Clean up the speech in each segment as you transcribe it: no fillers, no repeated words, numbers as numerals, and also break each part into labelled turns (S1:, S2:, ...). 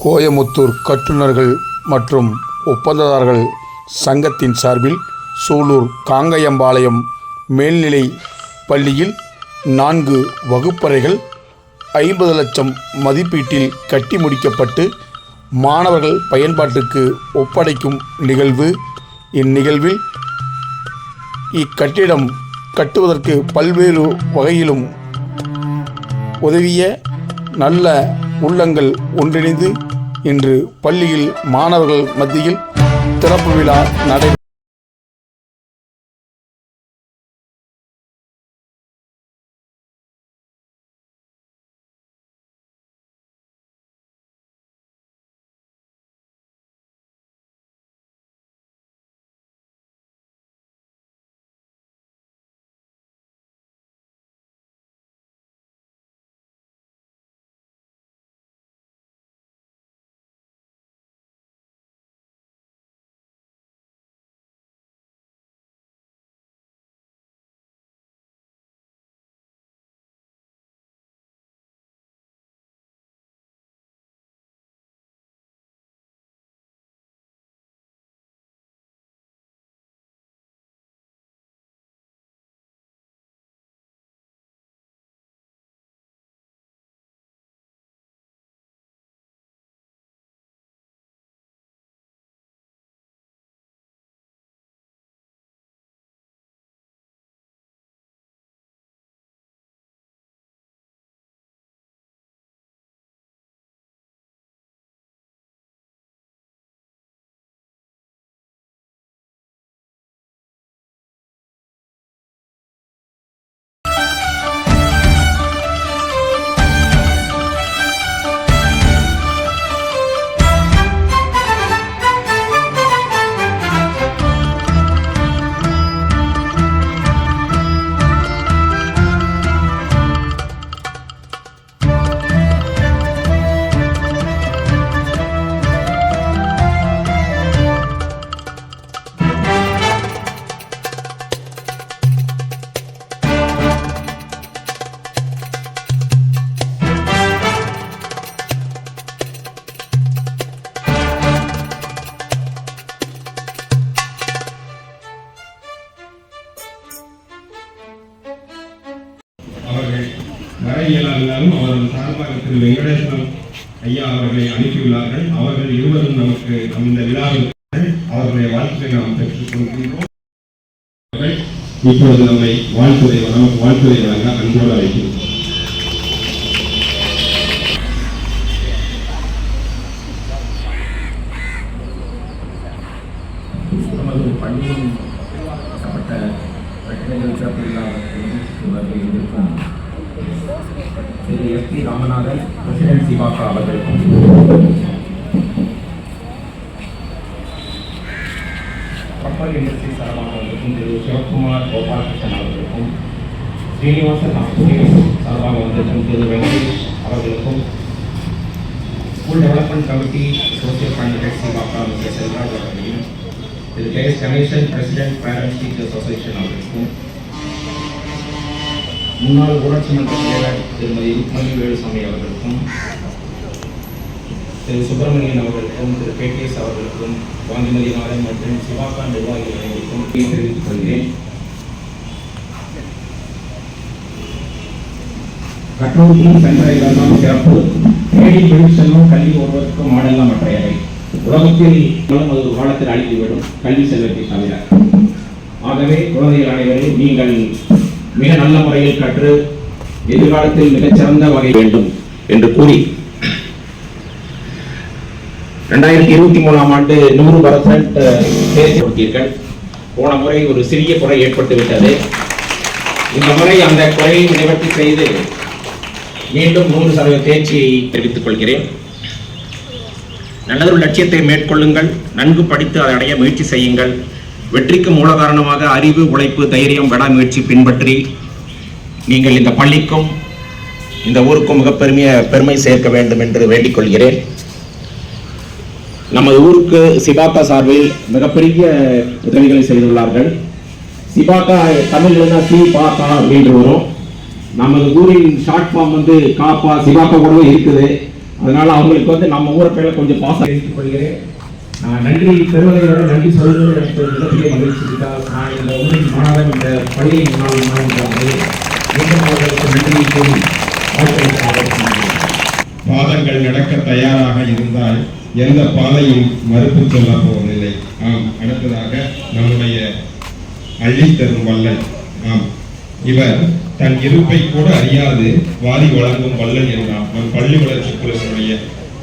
S1: கோயமுத்தூர் கட்டுநர்கள் மற்றும் ஒப்பந்ததாரர்கள் சங்கத்தின் சார்பில் சூலூர் காங்கயம்பாளையம் மேல்நிலை பள்ளியில் 4 வகுப்பறைகள் 50 லட்சம் மதிப்பீட்டில் கட்டி முடிக்கப்பட்டு மாணவர்கள் பயன்பாட்டுக்கு ஒப்படைக்கும் நிகழ்வு. இந்நிகழ்வில் இக்கட்டிடம் கட்டுவதற்கு பல்வேறு வகையிலும் உதவிய நல்ல உள்ளங்கள் ஒன்றிணைந்து இன்று பள்ளியில் மாணவர்கள் மத்தியில் திறப்பு விழா நடைபெற்றது.
S2: வர இயலாவிட்டாலும் அவர்கள் சார்பாக திரு வெங்கடேஸ்வரன் ஐயா அவர்களை அனுப்பியுள்ளார்கள். அவர்கள் இருவரும் நமக்கு இந்த விழாவில் அவர்களுடைய வாழ்த்துக்களை நாம் பெற்றுக் கொள்கின்றோம். இப்பொழுது நமக்கு வாழ்த்துரை வழங்க அன்போடு அழைக்கிறோம்.
S3: நமது பள்ளியின் சம்பந்த பிரச்சனைகள் சிறப்பில்லாமல் இருக்கும் திரு எஸ்.பி. ராமநாதன், பிரசிடென்ட் சிவாக்கா அவர்களுக்கும், கப்பல் இண்டஸ்ட்ரி சார்பாக வந்திருக்கும் திரு சிவகுமார் கோபாலகிருஷ்ணன் அவர்களுக்கும், ஸ்ரீனிவாசன் அசோசியேட்ஸ் சார்பாக வந்திருக்கும் திரு வெங்கடேஷ் அவர்களுக்கும், school development committee social fund head சிவாக்கா மிஸ்டர் செல்வராஜ் அவர்களையும், Thiru K S Ganesan president parents teachers association அவர்களுக்கும், முன்னாள் ஊராட்சி மன்ற தலைவர் திருமதி ருக்மணி வேலுசாமி அவர்களுக்கும், திரு சுப்பிரமணியன் அவர்களுக்கும், திரு கேடிஎஸ் அவர்களுக்கும், காந்திமதி நாராயண் மற்றும் சிவாக்கா நிர்வாகிகள் அனைவருக்கும் தெரிவித்துக் கொள்கிறேன். கட்டணத்தில் சென்ற இடம்தான் சிறப்பு, தேடி பிடிச்செல்லும் கல்வி ஒருவருக்கும் மாடெல்லாம் மற்றையவை. உலகத்தில் அது காலத்தில் அழிந்துவிடும் கல்வி செல்வத்தை தவிர. ஆகவே குழந்தைகள் அனைவரும் நீங்கள் மிக நல்ல முறையில் கற்று எதிர்காலத்தில் மிகச்சிறந்த வகை வேண்டும் என்று கூறி 2023ஆம் ஆண்டு 100% தேர்ச்சி கொடுத்தீர்கள். போன முறை ஒரு சிறிய குறை ஏற்பட்டுவிட்டது. இந்த முறை அந்த குறையை நிவர்த்தி செய்து மீண்டும் 100% தேர்ச்சியை தெரிவித்துக் கொள்கிறேன். நல்லதொரு லட்சியத்தை மேற்கொள்ளுங்கள். நன்கு படித்து அதை அடைய முயற்சி செய்யுங்கள். வெற்றிக்கு மூல காரணமாக அறிவு, உழைப்பு, தைரியம், விடாமுயற்சி பின்பற்றி நீங்கள் இந்த பள்ளிக்கும் இந்த ஊருக்கும் பெருமை சேர்க்க வேண்டும் என்று வேண்டிக் கொள்கிறேன். நமது ஊருக்கு சிபாக்கா சார்பில் மிகப்பெரிய உதவிகளை செய்துள்ளார்கள். சிபாக்கா தமிழ்ல சி பாக்கா அப்படின்னு வரும். நமது ஊரின் ஷார்ட் ஃபார்ம் காப்பா சிபாக்கா கூடவே இருக்குது. அதனால அவங்களுக்கு வந்து நம்ம ஊரை பேர்ல கொஞ்சம் பாசம் தெரிவித்துக் கொள்கிறேன். நன்றி பெறுவதை விட நன்றி சொல்வது எனக்கு ஒரு மிகப்பெரிய மகிழ்ச்சி இருக்கால் நான் இந்த ஊரின் மாணவன், இந்த பள்ளியின் முன்னாள் மாணவர்களாக மீண்டும் அவர்களுக்கு நன்றி கூறி
S2: பாதங்கள் நடக்க தயாராக இருந்தால் எந்த பாதையும் மறுப்பு சொல்ல போவதில்லை. ஆம், அடுத்ததாக நம்முடைய அள்ளித்தரும் வல்லன். ஆம், இவர் தன் இருப்பை கூட அறியாது வாரி வழங்கும் வல்லன் என்றார். நம் பள்ளி வளர்ச்சி குழுவினுடைய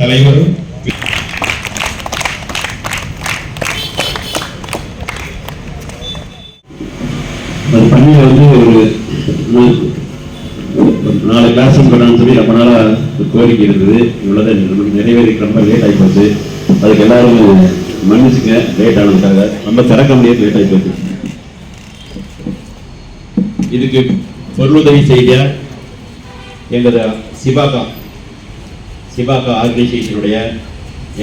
S2: தலைவரும்
S4: பள்ளியில் வந்து ஒரு 4 கிளாஸ் பண்ணான்னு சொல்லி ரொம்ப நாளாக கோரிக்கை இருந்தது. இவ்வளோதான் நிறைவேறிக்கு ரொம்ப லேட் ஆகி போச்சு. அதுக்கு எல்லாரும் மன்னிச்சுங்க, லேட் ஆனதுக்காக. ரொம்ப திறக்க முடியாது, லேட் ஆகி போச்சு. இதுக்கு பொருளுதவி செய்த எங்களது சிபாகா ஆர்கனைசேஷனுடைய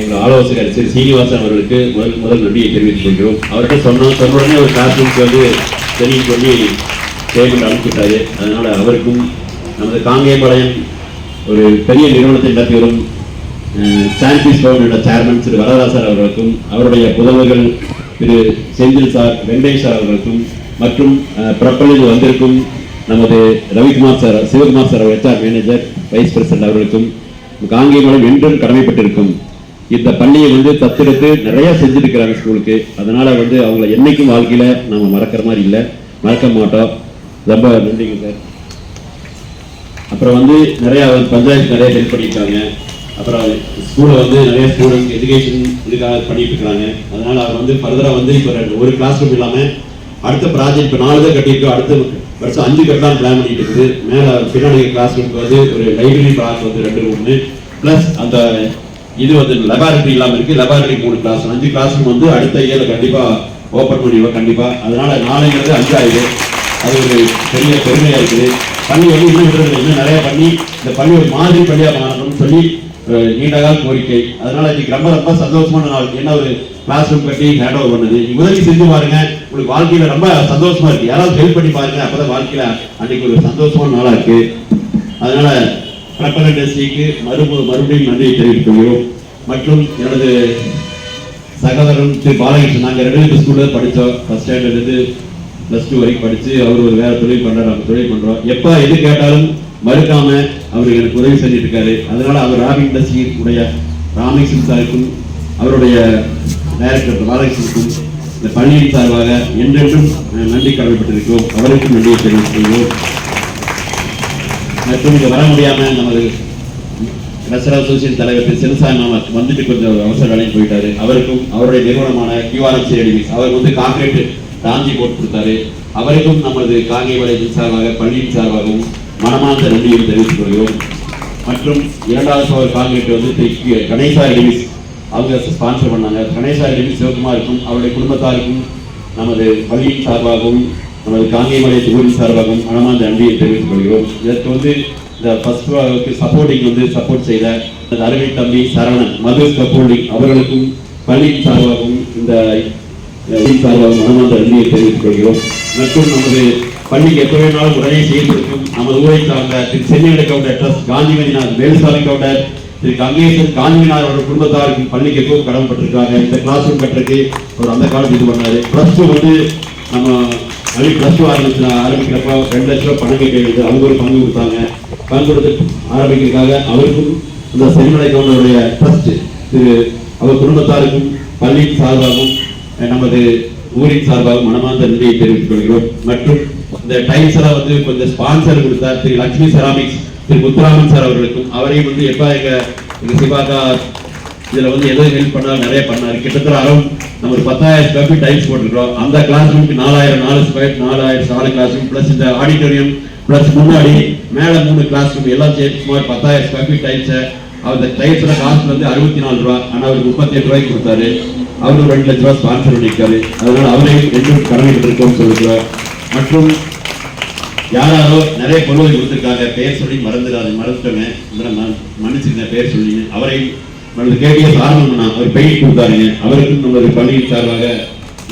S4: எங்கள் ஆலோசகர் திரு சீனிவாசன் அவர்களுக்கு முதல் நன்றியை தெரிவித்துக் கொள்கிறோம். அவர்கிட்ட சொன்ன உடனே ஒரு கிளாஸ் ரூம்க்கு வந்து தெரியும் சொல்லி பேமெண்ட் அனுப்பிவிட்டாரு. அதனால் அவருக்கும் நமது காங்கேயம்பாளையம் ஒரு பெரிய நிறுவனத்தை நடத்தி வரும் சாம்பிஸ் பவனோட சேர்மன் திரு வரதராசர் அவர்களுக்கும், அவருடைய புதல்வர்கள் திரு செந்தில் சார், வெங்கடேஷ் சார் அவர்களுக்கும், மற்றும் பிரபலில் வந்திருக்கும் நமது Ravikumar sir, Sivakumar sir HR manager, vice president அவர்களுக்கும் காங்கேயம்பாளையம் என்றும் கடமைப்பட்டிருக்கும். இந்த பள்ளியை வந்து தத்தெடுத்து நிறைய செஞ்சிருக்கிறாங்க ஸ்கூலுக்கு. அதனால வந்து அவங்கள என்னைக்கும் வாழ்க்கையில நம்ம மறக்கிற மாதிரி இல்லை, மறக்க மாட்டோம். ரொம்ப நன்றிங்க சார். அப்புறம் வந்து நிறைய பஞ்சாயத்து நிறைய ஹெல்ப் பண்ணியிருக்காங்க. அப்புறம் ஸ்கூலில் வந்து நிறைய ஸ்டூடெண்ட்ஸ் எஜுகேஷன் இதுக்காக பண்ணிட்டு இருக்காங்க. அதனால அவர் வந்து ஃபர்தராக வந்து இப்போ ஒரு கிளாஸ் ரூம் இல்லாமல் அடுத்த ப்ராஜெக்ட் இப்போ 4 தான் கட்டியிருக்கோம். அடுத்த வருஷம் 5 கட்டலாம் பிளான் பண்ணிட்டு இருக்குது. மேலே பின்னாடி கிளாஸ் ரூமுக்கு வந்து ஒரு லைப்ரரி பிளாக் வந்து 2 ரூமு ப்ளஸ் அந்த இது வந்து லெபார்டரி இல்லாமல் இருக்கு. லெபார்டரி 3 கிளாஸ், 5 கிளாஸ் ரூம் வந்து அடுத்த இயரில் கண்டிப்பாக ஓப்பன் பண்ணிடுவோம் கண்டிப்பாக. அதனால 4ங்கிறது 5 ஆயிடுது. அது ஒரு பெரிய பெருமையாக இருக்குது. பள்ளி வந்து இன்னும் நிறைய பண்ணி இந்த பள்ளி ஒரு மாதிரி பள்ளியாக மாறணும்னு சொல்லி நீண்டகால கோரிக்கை. அதனால இன்னைக்கு ரொம்ப சந்தோஷமான நாள். என்ன ஒரு கிளாஸ் ரூம் கட்டி ஹேண்ட் ஓவர் பண்ணுது. உதவி செஞ்சு பாருங்க, உங்களுக்கு வாழ்க்கையில ரொம்ப சந்தோஷமா இருக்கு. யாராவது ஹெல்ப் பண்ணி பாருங்க, அப்பதான் வாழ்க்கையில அன்னைக்கு ஒரு சந்தோஷமான நாளா இருக்கு. அதனால பிரபல இண்டஸ்ட்ரிக்கு மறுபடியும் நன்றியை தெரிவித்துக் கொள்கிறோம். மற்றும் எனது சகோதரன் திரு பாலகிருஷ்ணன், நாங்கள் 2 ஸ்கூல்ல படித்தோம். ஃபர்ஸ்ட் ஸ்டாண்டர்ட்லேருந்து +2 வரைக்கும் படிச்சு அவர் ஒரு வேற தொழில் பண்றாரு, நம்ம தொழில் பண்றோம். எப்ப எது கேட்டாலும் மறுக்காம அவர் எனக்கு உதவி செஞ்சுட்டு இருக்காரு. அதனால அவர் ராபி இண்டஸ்ட்ரி உடைய ராமேஸ்வரன் சாருக்கும் அவருடைய டைரக்டர் பாலகிருஷ்ணனுக்கும் இந்த பள்ளியின் சார்பாக என்றென்றும் நன்றி கடமைப்பட்டிருக்கிறோம். அவருக்கும் நன்றியை தெரிவித்துக் கொள்கிறோம். மற்றும் இங்க வர முடியாம நமது ரசரா அசோசியேஷன் தலைவர் திரு செல்சாமி மாமா வந்துட்டு கொஞ்சம் அவசர வேலைக்கு போயிட்டாரு. அவருக்கும் அவருடைய நிறுவனமான QRMC ரெடிமிக்ஸ் அவர் வந்து கான்கிரீட் ராஞ்சி போட்டு கொடுத்தாரு. அவருக்கும் நமது காங்கேயம்பாளையத்தின் சார்பாக பள்ளியின் சார்பாகவும் மனமார்ந்த நன்றியை தெரிவித்துக் கொள்கிறோம். மற்றும் 2வது ஃப்ளோர் கான்கிரீட் வந்து கணேசா ரெடிமிக்ஸ் அவங்க ஸ்பான்சர் பண்ணாங்க. கணேசா ரெடிமிக்ஸ் சிவகுமாருக்கும் அவருடைய குடும்பத்தாருக்கும் நமது பள்ளியின் சார்பாகவும் நமது காங்கேயம்பாளையத்து ஊரின் சார்பாகவும் மனமார்ந்த நன்றியை தெரிவித்துக் கொள்கிறோம். இதற்கு வந்து இந்த ஃபர்ஸ்ட் ஃப்ளோருக்கு சப்போர்ட்டிங் வந்து சப்போர்ட் செய்த அருமை தம்பி சரவணன், மதுஸ் கப்போல்டிங் அவர்களுக்கும் பள்ளியின் சார்பாகவும் இந்த சார்பாகவும் மனமார்ந்த நன்றியை தெரிவித்துக் கொள்கிறோம். மற்றும் நமது பள்ளிக்கு எப்ப வேணாலும் உடனே செயல்படுத்தும் நமது ஊரை சார்ந்த திரு சென்னை கவுண்டர் ட்ரஸ்ட் காந்திமதிநாத் வேலுசாமி கவுண்டர் திரு கங்கேசன் காந்திமதிநாத் அவருடைய குடும்பத்தாருக்கும் பள்ளிக்கு எப்பவும் கடமைப்பட்டிருக்காங்க. இந்த கிளாஸ் ரூம் கட்டுறதுக்கு அவர் அந்த காலத்து இது பண்ணாரு. +2 வந்து நம்ம +2 ஆரம்பிக்கிறப்ப 2 லட்ச ரூபாய் பணம் கேட்டு அவங்க ஒரு பங்கு கொடுத்தாங்க. பங்கு கொடுத்து ஆரம்பிக்கிறதுக்காக அவருக்கும் அந்த சென்னை கவுண்டருடைய ட்ரஸ்ட் திரு அவர் குடும்பத்தாருக்கும் பள்ளியின் சார்பாகவும் நமது ஊரின் சார்பாக மனமார்ந்த நன்றியை தெரிவித்துக் கொள்கிறோம். மற்றும் இந்த டைல்ஸ் எல்லாம் வந்து கொஞ்சம் ஸ்பான்சர் கொடுத்தார் திரு லட்சுமி செராமிக்ஸ் திரு முத்துராமன் சார் அவர்களுக்கும் அவரையும் வந்து எப்ப எங்க சிவாகா இதுல வந்து எதோ ஹெல்ப் பண்ணாலும் நிறைய பண்ணாரு. கிட்டத்தட்ட நம்ம ஒரு 10,000 ஸ்கொயர் ஃபீட் டைல்ஸ் போட்டுருக்கோம். அந்த கிளாஸ் ரூமுக்கு 4,000 4 கிளாஸ் ரூம் பிளஸ் இந்த ஆடிட்டோரியம் பிளஸ் முன்னாடி மேல 3 கிளாஸ் ரூம் எல்லாம் சேர்த்து சுமார் 10,000 ஸ்கொயர் ஃபீட் டைல்ஸ். அந்த டைல்ஸோட காஸ்ட் வந்து 64 ரூபா. ஆனா அவருக்கு 38 ரூபாய்க்கு கொடுத்தாரு. அவரும் 2 லட்ச ரூபாய் ஸ்பான்சர் பண்ணியிருக்காரு. அதனால அவரையும் என்றும் கடமைப்பட்டிருக்கோம் சொல்லிருக்கிறார். மற்றும் யாரோ நிறைய பொருள்கள் கொடுத்திருக்காங்க, பெயர் சொல்லி மறந்துட்டோங்க, மன்னிச்சுங்க பேர் சொல்லி. அவரையும் நமது KTS ஆரம்பம்னா அவர் பெயிண்ட் கொடுத்தாருங்க. அவருக்கும் நமது பள்ளியின் சார்பாக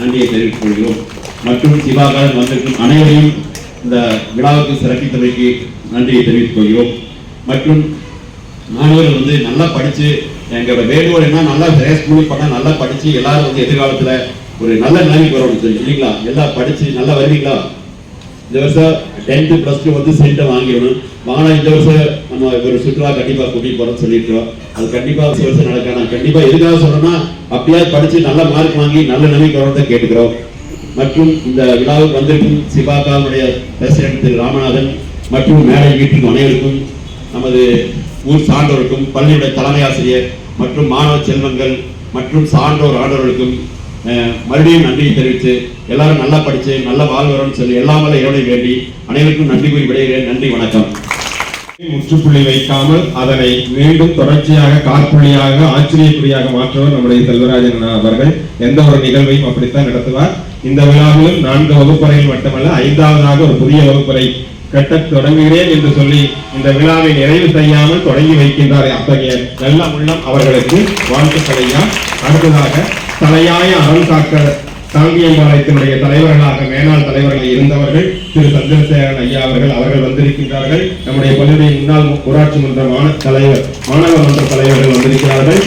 S4: நன்றியை தெரிவித்துக் கொள்கிறோம். மற்றும் சிவாகாரன் வந்திருக்கும் அனைவரையும் இந்த விழாவுக்கு சிறப்பித்தமைக்கு நன்றியை தெரிவித்துக் கொள்கிறோம். மற்றும் மாணவர்கள் வந்து நல்லா படிச்சு, எங்களோட வேண்டுகோள் என்ன, நல்லா ஸ்கூலிங் பண்ணா நல்லா படிச்சு எல்லாரும் வந்து எதிர்காலத்துல ஒரு நல்ல நிலைமைக்கு வரணும் சொல்லி இல்லைங்களா? எல்லாம் படிச்சு நல்லா வருவீங்களா? இந்த வருஷம் 10th + 2 வந்து சென்ட்டை வாங்கிடணும். வாங்கினா இந்த வருஷம் நம்ம ஒரு சுற்றுலா கண்டிப்பா கூட்டிட்டு போறோம்னு சொல்லியிருக்கோம். அது கண்டிப்பா வருஷம் நடக்க நான் கண்டிப்பா எதுக்காக சொல்றேன்னா, அப்படியே படிச்சு நல்ல மார்க் வாங்கி நல்ல நிலைமைக்கு வரணும் கேட்டுக்கிறோம். மற்றும் இந்த விழாவுக்கு வந்திருக்கும் சிபாகாவுடைய பிரசிடென்ட் திரு ராமநாதன் மற்றும் மேடை வீட்டுக்கு அனைவருக்கும், நமது ஊர் சான்றோருக்கும், பள்ளியுடைய தலைமை ஆசிரியர் மற்றும் மாணவ செல்வங்கள் மற்றும் சான்றோர் ஆண்டவர்களுக்கும் மறுபடியும் நன்றியை தெரிவித்து எல்லாரும் நல்லா படிச்சு நல்ல வாழ்வரன்னு சொல்லி எல்லாம் வல்ல இறைவனை வேண்டி அனைவருக்கும் நன்றி கூறி விடைகிறேன். நன்றி, வணக்கம்.
S2: முற்றுப்புள்ளி வைக்காமல் அதனை மீண்டும் தொடர்ச்சியாக காற்புள்ளியாக ஆச்சரியக்குறியாக மாற்றுவர் நம்முடைய செல்வராஜன் அவர்கள். எந்த ஒரு நிகழ்வையும் அப்படித்தான் நடத்துவார். இந்த விழாவிலும் 4 வகுப்பறையில் மட்டுமல்ல 5வதாக ஒரு புதிய வகுப்பறை கட்டத் தொடங்குகிறேன் என்று சொல்லி இந்த விழாவை நிறைவு செய்யாமல் தொடங்கி வைக்கின்றார். அத்தகைய நல்ல உள்ளம் அவர்களுக்கு வாழ்த்துக்களையா. அடுத்ததாக தலையாய அறம் காக்க சாங்கியம்பாளையத்தினுடைய தலைவர்களாக மேனாள் தலைவர்கள் இருந்தவர்கள் திரு சந்திரசேகரன் ஐயா அவர்கள் வந்திருக்கின்றார்கள். நம்முடைய பள்ளியுடைய முன்னாள் ஊராட்சி மன்ற மாணவ மன்ற தலைவர்கள் வந்திருக்கிறார்கள்.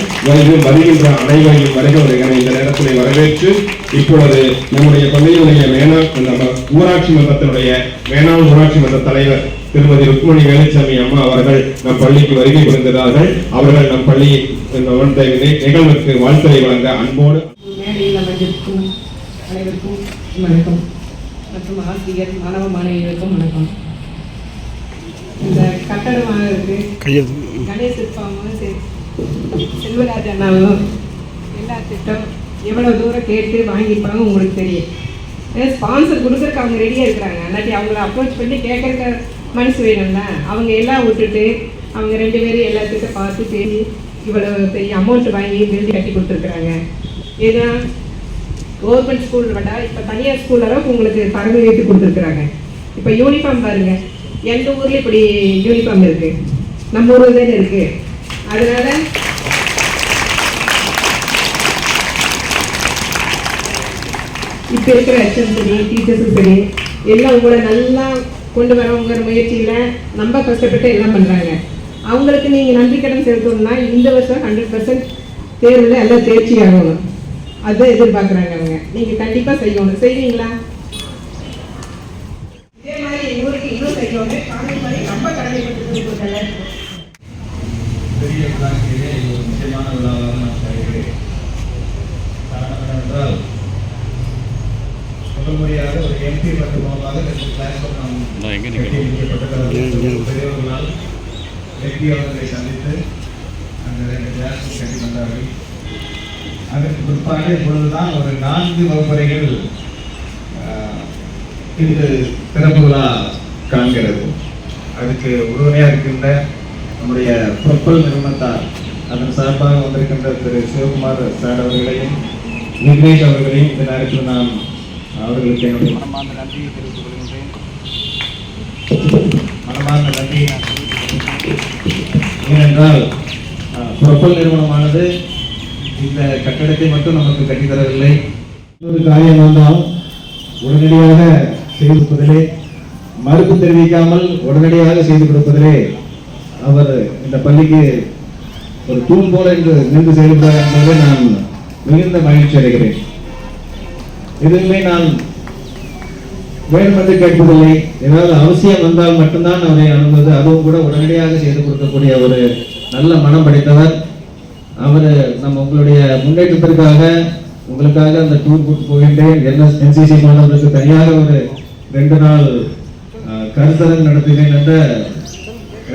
S2: வருகின்ற அனைவரையும் வருகிறவர்களை இந்த நேரத்தில் வரவேற்று இப்பொழுது நம்முடைய பள்ளியுடைய ஊராட்சி மன்றத்தினுடைய மேனாள் ஊராட்சி மன்ற தலைவர் திருமதி ருக்மணி வேலுச்சாமி அம்மா அவர்கள் நம் பள்ளிக்கு வருகை புரிந்தார்கள். அவர்கள் நம் பள்ளி நிகழ்வுக்கு வாழ்த்துறை வழங்க அன்போடு
S5: அனைவருக்கும் வணக்கம் மற்றும் ஆசிரியர் மாணவ மாணவியருக்கும் வணக்கம். இந்த கட்டடமானதுக்கு கணேஷ் சிற்பாவும் செல்வராஜ் அண்ணாவும் எல்லா திட்டம் எவ்வளோ தூரம் கேட்டு வாங்கியிருப்பாங்க உங்களுக்கு தெரியும். ஸ்பான்சர் கொடுக்குறதுக்கு அவங்க ரெடியாக இருக்கிறாங்க. அல்லாட்டி அவங்கள அப்ரோச் பண்ணி கேட்குறக்க மனசு வேணும்ல. அவங்க எல்லாம் விட்டுட்டு அவங்க 2 பேரும் எல்லாத்துக்கும் பார்த்து பேசி இவ்வளோ பெரிய அமௌண்ட் வாங்கி பில்டிங் கட்டி கொடுத்துருக்குறாங்க. ஏன்னா கவர்மெண்ட் ஸ்கூல் விட இப்போ தனியார் ஸ்கூல் அளவுக்கு உங்களுக்கு தரவு ஏற்றி கொடுத்துருக்குறாங்க. இப்போ யூனிஃபார்ம் பாருங்கள், எங்கள் ஊரில் இப்படி யூனிஃபார்ம் இருக்குது, நம்ம ஊரில் தானே இருக்குது. அதனால இப்போ இருக்கிற ஹெச்எம் சரி, டீச்சர்ஸும் சரி, எல்லாம் உங்களை நல்லா கொண்டு வரவங்கிற முயற்சியில் ரொம்ப கஷ்டப்பட்டு எல்லாம் பண்ணுறாங்க. அவங்களுக்கு நீங்கள் நன்றி கடன் செலுத்தணும்னா இந்த வருஷம் 100% தேர்வில் எல்லாம் தேர்ச்சி ஆகணும். அதுதான் எதிர்பார்க்குறாங்க அவங்க. நீங்கள் கண்டிப்பாக செய்யணும். செய்வீங்களா? இதே மாதிரி எங்கள் ஊருக்கு இன்னும் செய்யணும். காலேஜ் மாதிரி ரொம்ப கடமைப்பட்டு
S6: பெரிய விழாக்கிலே இது ஒரு முக்கியமான விழாவாக நான் கருதுகிறேன். காரணம் என்னவென்றால் முதல் முறையாக ஒரு எம்பி மற்றும் மூலமாக பெரியவர்களால் எம்பி அவர்களை சந்தித்து அந்த 2 கிளாஸ் கட்டி வந்தார்கள். அதற்கு பிற்பாடு இப்பொழுதுதான் ஒரு 4 வகுப்பறைகள் இன்று திறப்பு விழா காண்கிறது. அதுக்கு உறுதுணையாக இருக்கின்ற நம்முடைய ப்ரொப்பல் நிறுவனத்தார் அதன் சார்பாக வந்திருக்கின்ற திரு சிவகுமார் சார் அவர்களையும் விக்னேஷ் அவர்களையும் இந்த நேரத்தில் நான் அவர்களுக்கு என்னுடைய மனமார்ந்த நன்றியை தெரிவித்துக் கொள்கின்றேன். மனமார்ந்த நன்றி. ஏனென்றால் ப்ரொப்பல் நிறுவனமானது இந்த கட்டடத்தை மட்டும் நமக்கு கட்டித்தரவில்லை. ஒரு காரியம் வந்தால் உடனடியாக செய்து கொடுப்பதிலே, மறுப்பு தெரிவிக்காமல் உடனடியாக செய்து கொடுப்பதிலே அவர் இந்த பள்ளிக்கு ஒரு தூண் போல என்று நின்று செயல்படுவார் என்பதை நான் மிகுந்த மகிழ்ச்சி அடைகிறேன். எதுவுமே நான் வேண்டுமென்று கேட்பதில்லை. ஏதாவது அவசியம் வந்தால் மட்டும்தான் அவரை அணுகுவது. அதுவும் கூட உடனடியாக செய்து கொடுக்கக்கூடிய ஒரு நல்ல மனம் படைத்தவர் அவர். நம்ம உங்களுடைய முன்னேற்றத்திற்காக உங்களுக்காக அந்த டூர் கூட்டு போகின்றேன். NCC மாணவர்களுக்கு தனியாக ஒரு 2 நாள் கருத்தரங்கு நடத்துகிறேன் என்ற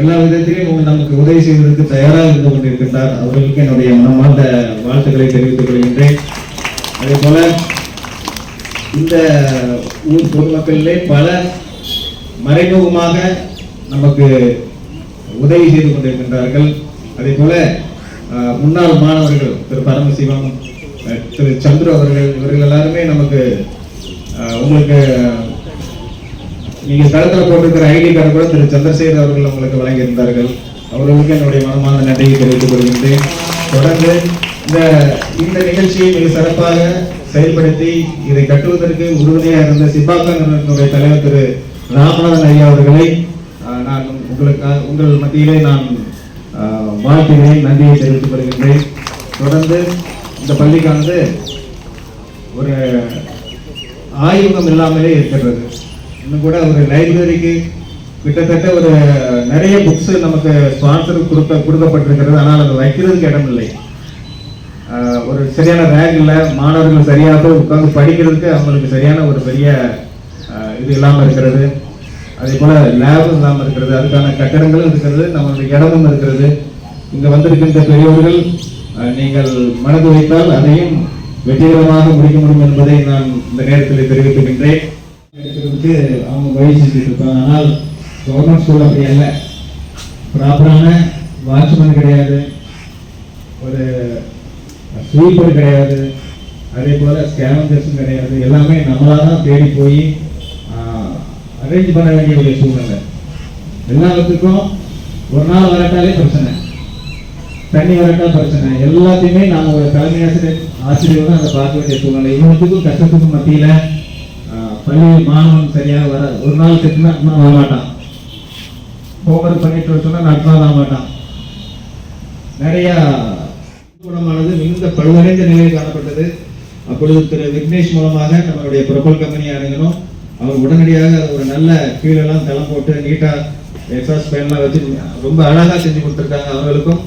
S6: எல்லா விதத்திலையும் நமக்கு உதவி செய்வதற்கு தயாராக இருந்து கொண்டிருக்கின்றார். அவர்களுக்கு என்னுடைய மனமார்ந்த வாழ்த்துக்களை தெரிவித்துக் கொள்கின்றேன். அதே போல இந்த ஊர் பொதுமக்களிலே பல மறைமுகமாக நமக்கு உதவி செய்து கொண்டிருக்கின்றார்கள். அதே போல முன்னாள் மாணவர்கள் திரு பரமசிவம், திரு சந்துரு இவர்கள் எல்லாருமே நமக்கு உங்களுக்கு நீங்க தளத்தில் போட்டிருக்கிற ஐடி கார்டு கூட திரு சந்திரசேகர் அவர்கள் உங்களுக்கு வழங்கியிருந்தார்கள். அவர்களுக்கு என்னுடைய மனமார்ந்த நன்றியை தெரிவித்துக் கொள்கின்றேன். தொடர்ந்து இந்த நிகழ்ச்சியை மிக சிறப்பாக செயல்படுத்தி இதை கட்டுவதற்கு உறுதுணையாக இருந்த சிபாகா நிறுவனத்தினுடைய தலைவர் திரு ராமநாதன் ஐயா அவர்களை நான் உங்கள் மத்தியிலே நான் வாழ்த்துகிறேன், நன்றியை தெரிவித்துக் கொள்கின்றேன். தொடர்ந்து இந்த பள்ளிக்கானது ஒரு ஆய்வகம் இல்லாமலே இருக்கிறது. இன்னும் கூட ஒரு லைப்ரரிக்கு கிட்டத்தட்ட ஒரு நிறைய புக்ஸ் நமக்கு ஸ்பான்சர் கொடுக்கப்பட்டிருக்கிறது. ஆனால் அது வைக்கிறதுக்கு இடம் இல்லை. ஒரு சரியான ரேக் இல்லை, மாணவர்கள் சரியாக உட்கார்ந்து படிக்கிறதுக்கு அவங்களுக்கு சரியான ஒரு பெரிய இது இல்லாமல் இருக்கிறது. அதே போல லேபும் இல்லாமல் இருக்கிறது. அதுக்கான கட்டடங்களும் இருக்கிறது, நம்மளுடைய இடமும் இருக்கிறது. இங்கே வந்திருக்கின்ற பெரியவர்கள் நீங்கள் மனது வைத்தால் அதையும் வெற்றிகரமாக முடிக்க முடியும் என்பதை நான் இந்த நேரத்தில் தெரிவித்துக்கின்றேன். எடுக்கிறதுக்கு அவங்க வழி செஞ்சுட்டு இருப்பாங்க. ஆனால் கவர்மெண்ட் ஸ்கூல் அப்படி அல்ல. ப்ராப்பரான வாட்ச்மேன் கிடையாது, ஒரு ஸ்வீப்பர் கிடையாது, அதே போல் ஸ்கேவஞ்சர்ஸும் கிடையாது. எல்லாமே நம்மளாக தான் தேடி போய் அரேஞ்ச் பண்ண வேண்டிய ஒரு சூழ்நிலை. எல்லாத்துக்கும் ஒரு நாள் வரட்டாலே பிரச்சனை, தண்ணி வரட்டா பிரச்சனை. எல்லாத்தையுமே நாம் ஒரு தலைமை ஆசிரியர் தான் அதை பார்க்க வேண்டிய சூழ்நிலை. இவனுக்கும் கஷ்டத்துக்கும் மத்தியில் பள்ளியில் மாணவன் சரியாக வர ஒரு நாள் செத்துனா வரமாட்டான், ஹோம்ஒர்க் பண்ணிட்டு சொன்னால் நடத்தினா வரமாட்டான். நிறைய கூடமானது மிகுந்த பழுதடைந்த நிலையில் காணப்பட்டது. அப்பொழுது திரு விக்னேஷ் மூலமாக நம்மளுடைய பிரபல் கம்பெனி அணுகணும். அவர் உடனடியாக ஒரு நல்ல கீழெல்லாம் தளம் போட்டு நீட்டாக எக்ஸாஸ்ட் ஃபேன்லாம் வச்சு ரொம்ப அழகாக செஞ்சு கொடுத்துருக்காங்க. அவர்களுக்கும்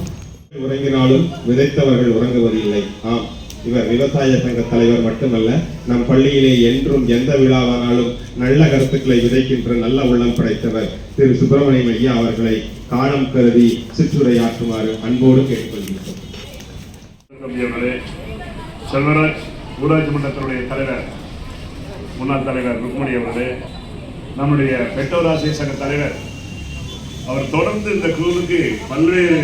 S2: உறங்கினாலும் விதைத்தவர்கள் உறங்குவதில்லை. ஆம், இவர் விவசாய சங்க தலைவர் மட்டுமல்ல, நம் பள்ளியிலே என்றும் எந்த விழாவானாலும் நல்ல கருத்துக்களை விதைக்கின்ற நல்ல உள்ளம் படைத்தவர் திரு சுப்பிரமணியம் ஐயா அவர்களை காலம் கருதி சிற்றுரையாற்றுமாறு அன்போடு கேட்டுக்கொள்கிறோம்.
S7: செல்வராஜ் ஊராட்சி மன்றத்தினுடைய தலைவர், முன்னாள் தலைவர் ருக்மணி அவர்களே, நம்முடைய பெற்றோர் ஆசிரியர் சங்க தலைவர், அவர் தொடர்ந்து இந்த குழுவுக்கு பல்வேறு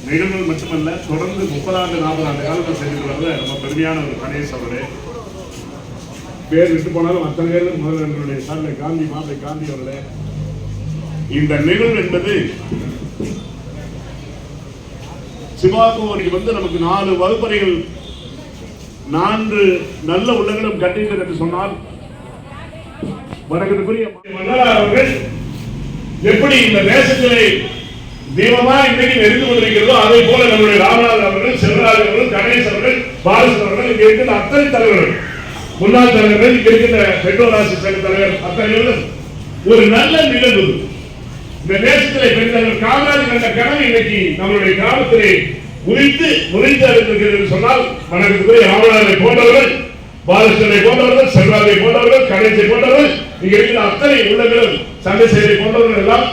S7: நிகழ்வுகள் மட்டுமல்ல, தொடர்ந்து 30 ஆண்டு 40 ஆண்டு காலத்தில் செஞ்சுட்டு வரல ரொம்ப பெருமையான ஒரு கணேஷ் அவர்களே. பேர் விட்டு போனாலும் அத்தனை பேருக்கு முதல்வர் எங்களுடைய சார்பில் காந்தி மாப்பிளை காந்தி அவர்களே. இந்த நிகழ்வு என்பது சிவாகோனிக்கு நமக்கு 4 வகுப்பறைகள் 4 நல்ல உள்ளங்களும் கட்டினர் என்று சொன்னால் வணக்கத்துக்குரிய மன்னரார் அவர்கள் எப்படி இந்த தேசத்திலே தீபமா இன்றைக்கு நெருங்கி கொண்டிருக்கிறதோ அதே போல நம்முடைய ராமநாதன் அவர்கள், செல்வராஜ் அவர்கள், கணேஷ் அவர்கள், பாலசன் அவர்கள், இங்கே இருக்கின்ற அத்தனை தலைவர்கள், முன்னாள் தலைவர்கள், இங்கே இருக்கின்ற பெற்றோர் ஆசிரியர் சங்க தலைவர் அத்தனை ஒரு நல்ல நிகழ்வு. இந்த தேசத்திலே பெற்றவர் காமராஜ் கண்ட கனவு இன்னைக்கு நம்மளுடைய கிராமத்திலே உரித்து சொன்னால் வணக்கத்துக்குரிய ராமநாதனை போன்றவர்கள், பாலகிருஷ்ணனை போன்றவர்கள், செல்வராஜை போன்றவர்கள், கணேசை போன்றவர்கள், இங்க இருக்கிற அத்தனை உள்ளங்களும் சந்திரசேகரை போன்றவர்கள் எல்லாம்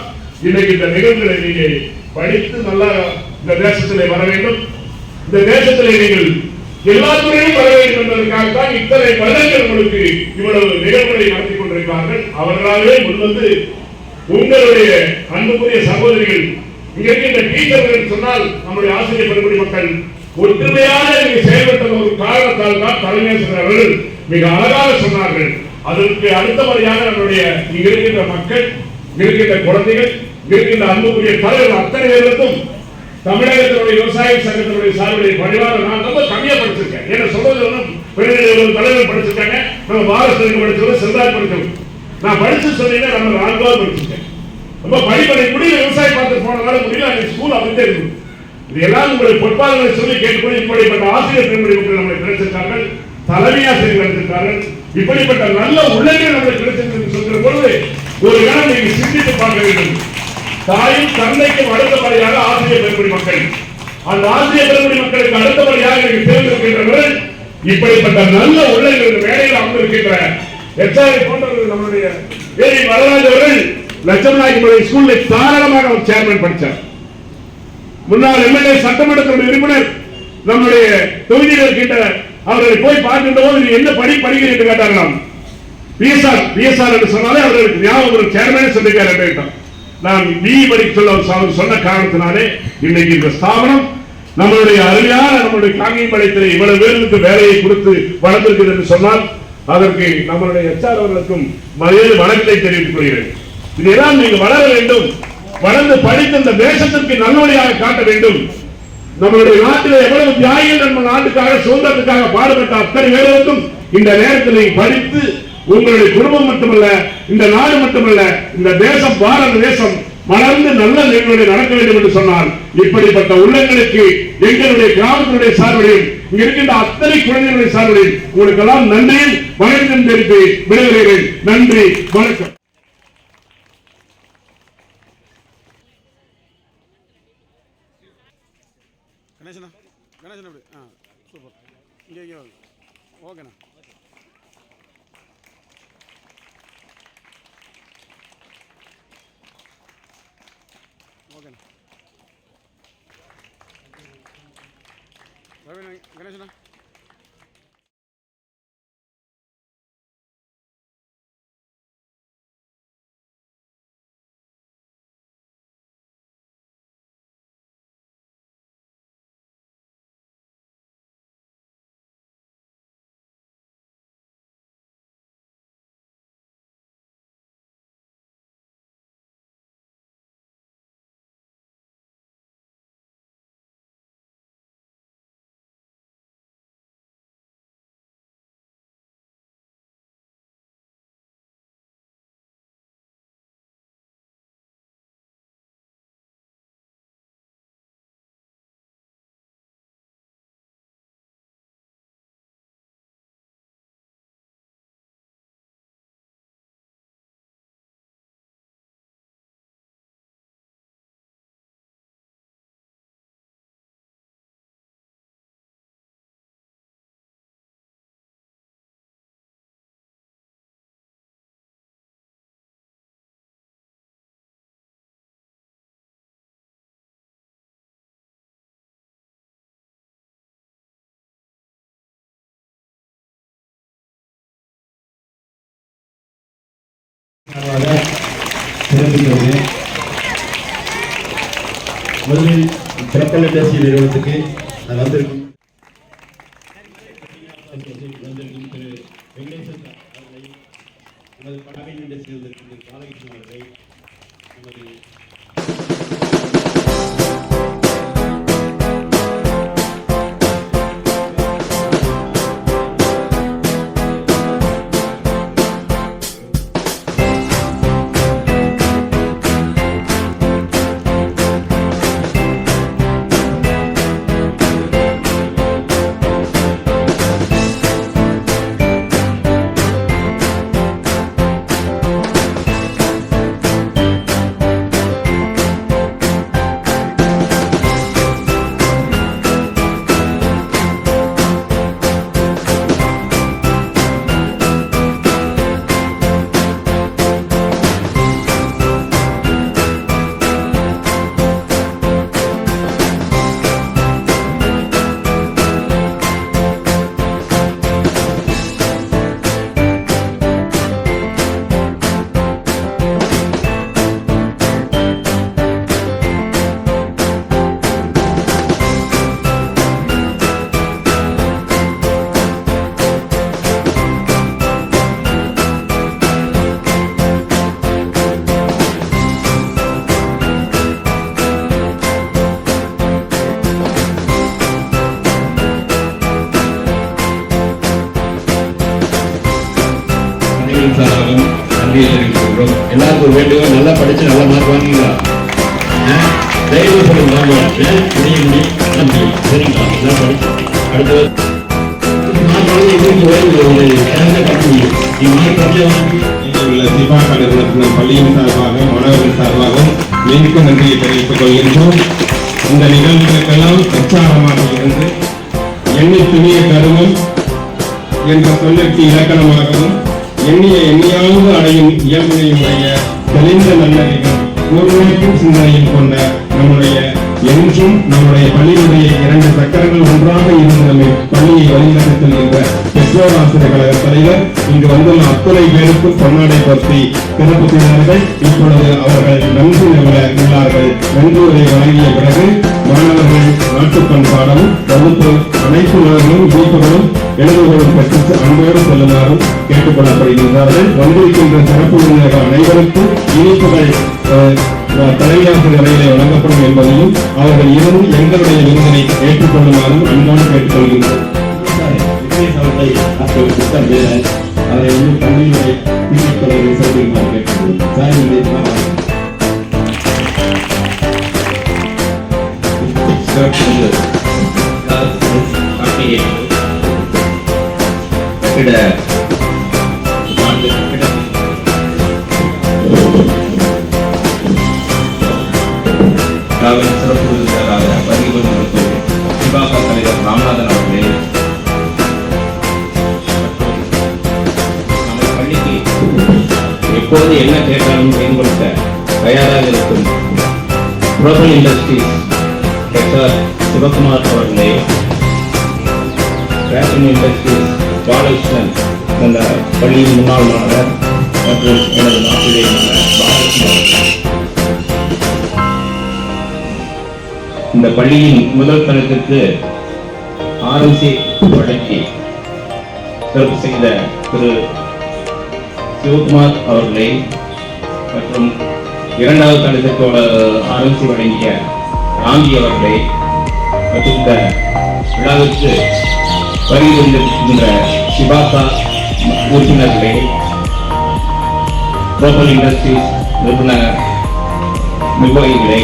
S7: இன்னைக்கு இந்த நிகழ்வுகளை நீங்கள் படித்து நல்லா இந்த தேசத்திலே வர வேண்டும். இந்த தேசத்திலே நீங்கள் எல்லா துறையும் வர வேண்டும் என்பதற்காகத்தான் இத்தனை வருடங்கள் உங்களுக்கு இவ்வளவு நிகழ்வுகளை நடத்தி கொண்டிருக்கிறார்கள். அவர்களாகவே முன்வந்து உங்களுடைய அன்புக்குரிய சகோதரிகள், இங்க இருக்கின்ற டீச்சர்கள் சொன்னால் நம்முடைய ஆசிரியர் பெருங்குடி மக்கள் ஒற்றுமையாக செயல்பட்ட ஒரு காரணத்தால் தான் தலைமையாசிரியர் அவர்கள் மிக அழகாக சொன்னார்கள். அதற்கு அடுத்தபடியாக நம்முடைய இங்க இருக்கின்ற மக்கள், இருக்கின்ற குழந்தைகள், இருக்கின்ற அன்புக்குரிய தலைவர்கள் அத்தனை பேருக்கும் தமிழகத்தினுடைய விவசாய சங்கத்தினுடைய சார்புடைய பணிவாக நான் ரொம்ப கம்மியா படிச்சிருக்கேன். என்ன சொல்றது, தலைவர் படிச்சிருக்காங்க, நம்ம பாரதிய படிச்சவங்க, செல்வராஜ் படிச்சவங்க. நான் படிச்சு சொன்னீங்கன்னா நம்ம 4 படிச்சிருக்கேன். ரொம்ப படிப்படை முடியல, விவசாயம் பார்த்து போனதால முடியல, அன்னைக்கு ஸ்கூல் அப்படியே இருக்கு. இதெல்லாம் உங்களுடைய பொற்பாளர்களை சொல்லி கேட்டுக்கொண்டு இப்படிப்பட்ட ஆசிரியர் பெருமுறை மக்கள் நம்மளை கிடைச்சிருக்கார்கள், தலைமை ஆசிரியர் கிடைச்சிருக்கார்கள், இப்படிப்பட்ட நல்ல உள்ளங்கள் நம்மளை கிடைச்சிருக்கு சொல்கிற பொழுது ஒரு காலம் நீங்க சிந்தித்து பார்க்க வேண்டும். தாயும் தந்தைக்கும் அடுத்தபடியாக ஆசிரியர் பெருமுறை மக்கள், அந்த ஆசிரியர் பெருமுறை மக்களுக்கு அடுத்தபடியாக நீங்க தேர்ந்தெடுக்கின்றவர்கள் இப்படிப்பட்ட நல்ல உள்ளங்கள் வேலையில் அமர்ந்திருக்கின்ற எச்ஆர்ஐ போன்றவர்கள். நம்மளுடைய ஏரி வரலாறு அவர்கள் லட்சமநாயகி ஸ்கூல்ல தாராளமாக ஒரு சேர்மன் படித்தார். முன்னாள் எம்எல்ஏ சட்டமன்றத்தினுடைய உறுப்பினர் நம்முடைய தொகுதியில் இருக்கின்ற அவர்களை போய் பார்க்கின்ற போது நீ என்ன படிக்கிறீர்கள் என்று கேட்டார்களாம். பிஎஸ்ஆர் என்று சொன்னாலே அவர்களுக்கு ஞாபகம் ஒரு சேர்மனே சொல்லிருக்கார். நான் பிஇ படிக்க சொன்ன காரணத்தினாலே இன்னைக்கு இந்த ஸ்தாபனம் நம்மளுடைய அருமையான நம்முடைய காங்கேயம்பாளையத்திலே இவ்வளவு பேருக்கு வேலையை கொடுத்து வளர்ந்திருக்கிறது என்று சொன்னால் அதற்கு நம்மளுடைய எச்ஆர் அவர்களுக்கும் வணக்கத்தை தெரிவித்துக் கொள்கிறேன். இதெல்லாம் நீங்க வளர வேண்டும், வளர்ந்து படித்து இந்த தேசத்திற்கு நல்லவழியாக காட்ட வேண்டும். நம்மளுடைய நாட்டில் எவ்வளவு தியாகிகள் நம்ம நாட்டுக்காக சுதந்திரத்துக்காக பாடுபட்ட அத்தனை பேருக்கும் இந்த நேரத்தில் படித்து உங்களுடைய குடும்பம் மட்டுமல்ல, இந்த நாடு மட்டுமல்ல, இந்த தேசம் பாரத தேசம் மலர்ந்து நல்ல நிகழ்வுகளை நடக்க வேண்டும் என்று சொன்னால் இப்படிப்பட்ட உள்ளங்களுக்கு எங்களுடைய கிராமத்தினுடைய சார்பிலையும் இங்க இருக்கின்ற அத்தனை குழந்தைகளுடைய சார்பிலையும் உங்களுக்கு எல்லாம் நன்றி வணக்கம் தெரிவித்து விடைபெறுகிறேன். நன்றி, வணக்கம்.
S1: கணேசனா அப்படி சூப்பர். இங்கே ஓகேண்ணா. ஓகேண்ணா. ரவி கணேசனா.
S4: முதலில் பிரபல தேசிய நிறுவனத்துக்கு நான் வந்திருக்கும் திரு வெங்கடேசன் அவர்களை, நமது படாகை இண்டஸ்ட்ரி வந்திருக்கும் பாலகிருஷ்ணன் அவர்களை, நமது எல்லாருக்கும் ஒரு வேண்டுகோள், நல்லா படிச்சு நல்ல மார்க் வாங்கிங்களா? தைரியம் சொல்லுங்க, முடியும் நம்பி சரிங்களா? எல்லாம் படிச்சு அடுத்தது
S2: சிவா நிறுவனத்தின் பள்ளியின் சார்பாக மாணவர்கள் சார்பாகவும் மீண்டும் நன்றியை தெரிவித்துக் கொள்கின்றோம். இந்த நிகழ்வுகளுக்கெல்லாம் பிரச்சாரமாக இருந்து எண்ணி துணிய கருமம் என்ற சொல்லுக்கு இலக்கணமாகவும் எண்ணிய எண்ணியாவது அடையும் இயல்பினையுடைய தெளிந்த நல்லறிவும் கூர்மைக்கும் சிந்தனையும் கொண்ட நம்முடைய என்றும் நம்முடைய பள்ளியுடைய 2 சக்கரங்கள் ஒன்றாக இருந்து நம்மை பள்ளியை வழிநடத்துகின்ற பெற்றோர் ஆசிரியர் கழக தலைவர் இங்கு வந்துள்ள அத்துணை பேருக்கும் பொன்னாடை பொருத்தி சிறப்பு செய்தார்கள். இப்பொழுது அவர்கள் நன்றி உள்ளார்கள். நன்றியை வழங்கிய பிறகு மாணவர்கள் நாட்டுப்பண் பாடமும் வகுப்பு அனைத்து உணர்வுகளும் இனிப்புகளும் எழுதுகளும் பெற்று அன்போடு செல்லுமாறும் கேட்டுக்கொள்ளப்படுகின்றார்கள். வந்திருக்கின்ற சிறப்பு விருந்தினர்கள் அனைவருக்கும் இனிப்புகள் தலைமையாசிரியர் அறையிலே வழங்கப்படும் என்பதையும் அவர்கள் இருந்து எங்களுடைய விருந்தினை ஏற்றுக்கொள்ளுமாறும் அன்போடு கேட்டுக்கொள்கின்றோம். அவரை வந்து பள்ளியுடைய கேட்டுக்கொள்ளுமாறு கேட்டுக்கொள்கிறோம்.
S4: கட்டிட சிறப்பு விருந்தினராக வருகை புரிந்திருக்கும் சிவாபா தலைவர் ராமநாதன் அவர்களே, நம்ம பள்ளிக்கு எப்போது என்ன கேட்டாலும் செய்து கொடுக்க தயாராக இருக்கும் குளோபல் இண்டஸ்ட்ரீஸ் டாக்டர் சிவகுமார் அவர்களே, ஃபேஷன் இண்டஸ்ட்ரீஸ் பாலகிருஷ்ணன் அந்த பள்ளியின் முன்னாள் மாணவர் மற்றும் எனது ஆசிரியரான பாலகிருஷ்ணன், இந்த பள்ளியின் முதல் தளத்திற்கு ஆர்எம்சி வழங்கி சிறப்பு செய்த திரு சிவகுமார் அவர்களை மற்றும் இரண்டாவது தளத்திற்கு ஆர்எம்சி வழங்கிய ராங்கி அவர்களை மற்றும் இந்த விழாவிற்கு வருகை புரிந்திருக்கின்ற சிபாசா உறுப்பினர்களை, குளோபல் இண்டஸ்ட்ரீஸ் நிறுவன நிர்வாகிகளை,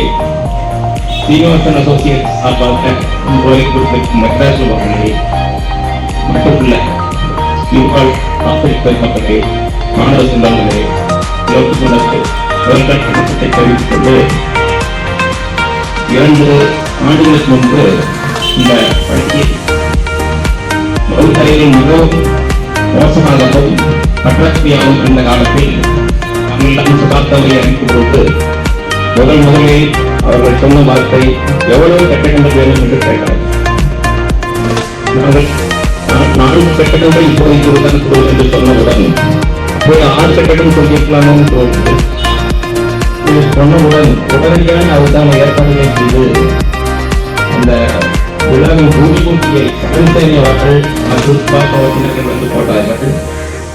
S4: சீனிவாசன் அசோசியேட்ஸ் சார்பாக நிர்வகிக்கும் மெட்ராஸ் அவர்களை மட்டுமல்ல யூகால் ஆப்பிரிக்கர் மக்களே, மாணவ செல்வங்களே, வணக்கத்தை தெரிவித்துக் கொண்டு 2 ஆண்டுகளுக்கு முன்பு இந்த பள்ளியில் வகுப்பறையில் மிகவும் மோசமாகவும் பற்றாக்குறையாகவும் இருந்த காலத்தில் நாங்கள் எல்லாம் சுகாதாரத்தை அளிக்கும் போது முதலில் அவர்கள் சொன்ன வார்த்தை எவ்வளவு கட்டணங்கள் வேணும் என்று கேட்டார். நாங்கள் 4 கட்டணங்கள் இப்போதைக்கு உடனுக்குள் என்று சொன்னவுடன் போய் 6 கட்டணம் சொல்லியிருக்கலாமோ சொன்னவுடன் உடனடியாக அவர்தான் ஏற்பாடுகளை செய்து அந்த விழாவின் பூமியை கடன் செய்தவர்கள் மற்றும் வகுப்பினர்கள் வந்து போட்டார்கள்.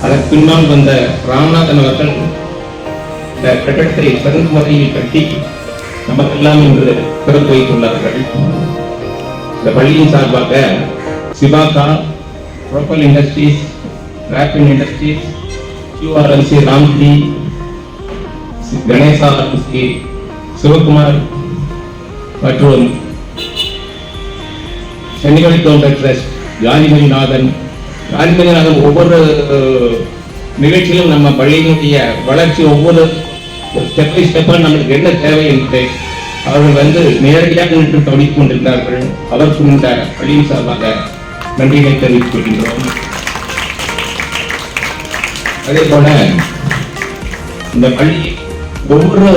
S4: அதற்கு பின்னால் வந்த ராமநாதன் அவர்கள் இந்த கட்டடத்தை சிறந்த முறையில் கட்டி நமக்கெல்லாம் இன்று திறந்து வைத்துள்ளார்கள். இந்த பள்ளியின் சார்பாக சிபாகா, global industries, Robin industries, QRMC Ramki, Ganesa RMC, Sivakumar மற்றும் சென்னிமலை கவுண்டர் ட்ரஸ்ட், காந்திமதிநாதன் ஒவ்வொரு நிகழ்ச்சியிலும் நம்ம பள்ளியினுடைய வளர்ச்சி ஒவ்வொரு ஸ்டெப் பை ஸ்டெப்பா நம்மளுக்கு என்ன தேவை என்று அவர்கள் வந்து நேரடியாக நின்று கவனித்துக் கொண்டிருந்தார்கள். அவருக்கும் இந்த பள்ளியின் சார்பாக நன்றிகளை தெரிவித்துக் கொள்கின்றோம். அதே போல இந்த பள்ளி ஒவ்வொரு